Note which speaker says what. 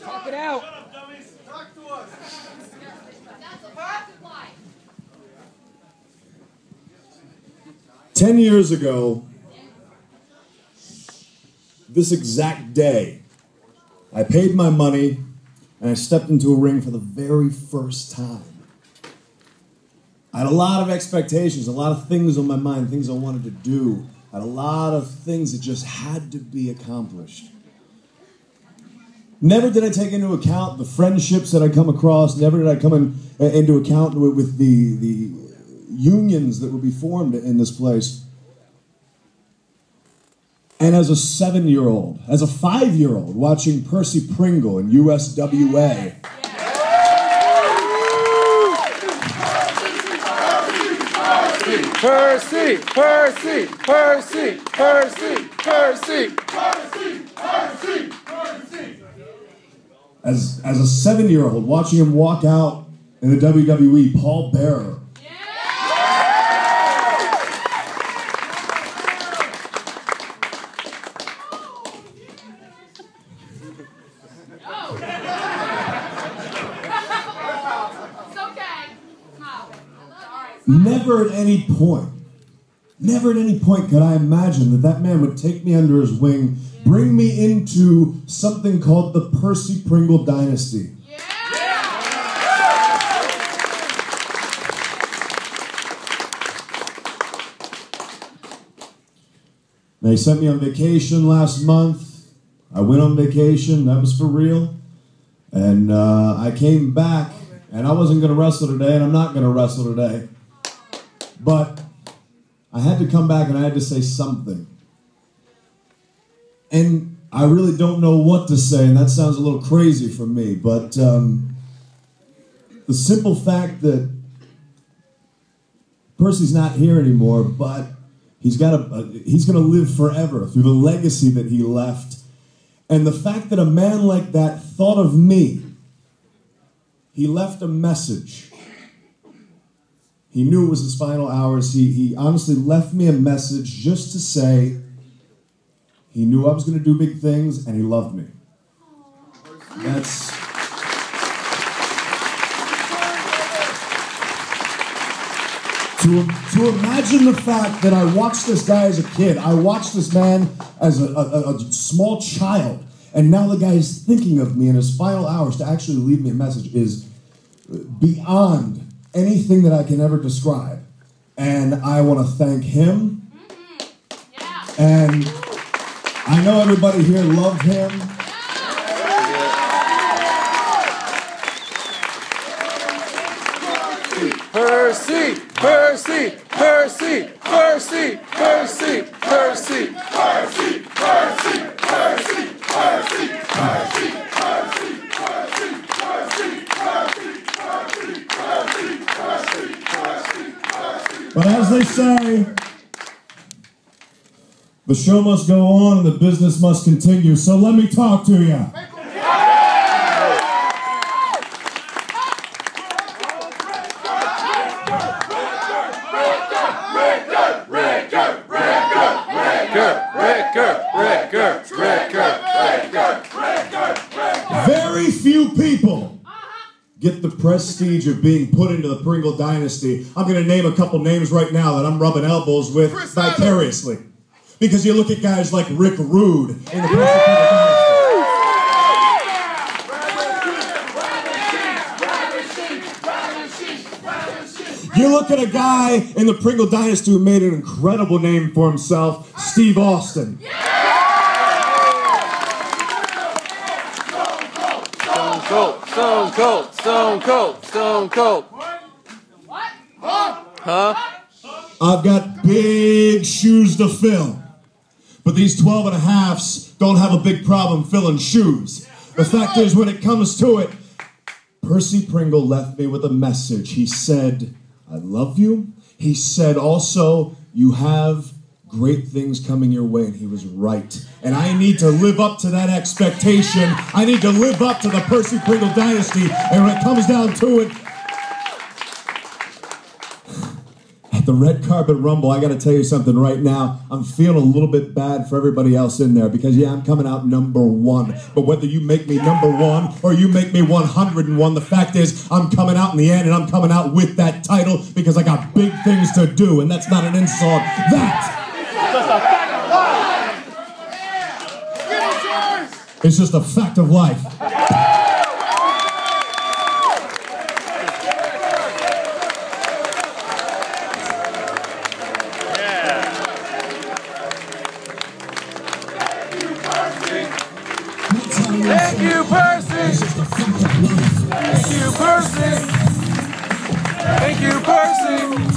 Speaker 1: Talk it out.
Speaker 2: 10 years ago, this exact day, I paid my money and I stepped into a ring for the very first time. I had a lot of expectations, a lot of things on my mind, things I wanted to do. I had a lot of things that just had to be accomplished. Never did I take into account the friendships that I come across. Never did I come into account with the unions that would be formed in this place. And as a 7-year-old, as a 5-year-old, watching Percy Pringle in USWA.
Speaker 1: Percy, Percy, Percy, Percy, Percy, Percy, Percy, Percy.
Speaker 2: As a 7-year-old, watching him walk out in the WWE, Paul Bearer. Never at any point could I imagine that man would take me under his wing, bring me into something called the Percy Pringle dynasty. They sent me on vacation last month. I went on vacation, that was for real. And I came back, and I wasn't going to wrestle today, and I'm not going to wrestle today. But I had to come back and I had to say something. And I really don't know what to say, and that sounds a little crazy for me, but the simple fact that Percy's not here anymore, but he's going to live forever through the legacy that he left. And the fact that a man like that thought of me, he left a message. He knew it was his final hours. He honestly left me a message just to say he knew I was going to do big things and he loved me. That's... To imagine the fact that I watched this guy as a kid, I watched this man as a small child, and now the guy is thinking of me in his final hours to actually leave me a message is beyond anything that I can ever describe. And I want to thank him. And I know everybody here loved him.
Speaker 1: Percy, Percy, Percy, Percy, Percy, Percy, Percy, Percy, Percy, Percy, Percy,
Speaker 2: But as they say, the show must go on and the business must continue. So let me talk to you. Very few people get the prestige of being put into the Pringle dynasty. I'm going to name a couple names right now that I'm rubbing elbows with vicariously. Because you look at guys like Rick Rude in the Percy Pringle dynasty. You look at a guy in the Pringle dynasty who made an incredible name for himself, Steve Austin.
Speaker 1: Stone Cold, Stone Cold, Stone Cold. What? Huh?
Speaker 2: I've got big shoes to fill. But these 12 and a halves don't have a big problem filling shoes. The fact is, when it comes to it, Percy Pringle left me with a message. He said, I love you. He said also, you have great things coming your way, and he was right. And I need to live up to that expectation. I need to live up to the Percy Pringle dynasty. And when it comes down to it, at the the red carpet rumble, I got to tell you something right now. I'm feeling a little bit bad for everybody else in there because, yeah, I'm coming out #1. But whether you make me #1 or you make me 101, the fact is I'm coming out in the end, and I'm coming out with that title because I got big things to do, and that's not an insult. It's just a fact of life.
Speaker 1: Thank you, Percy. Thank you, Percy. Thank you, Percy. Thank you, Percy.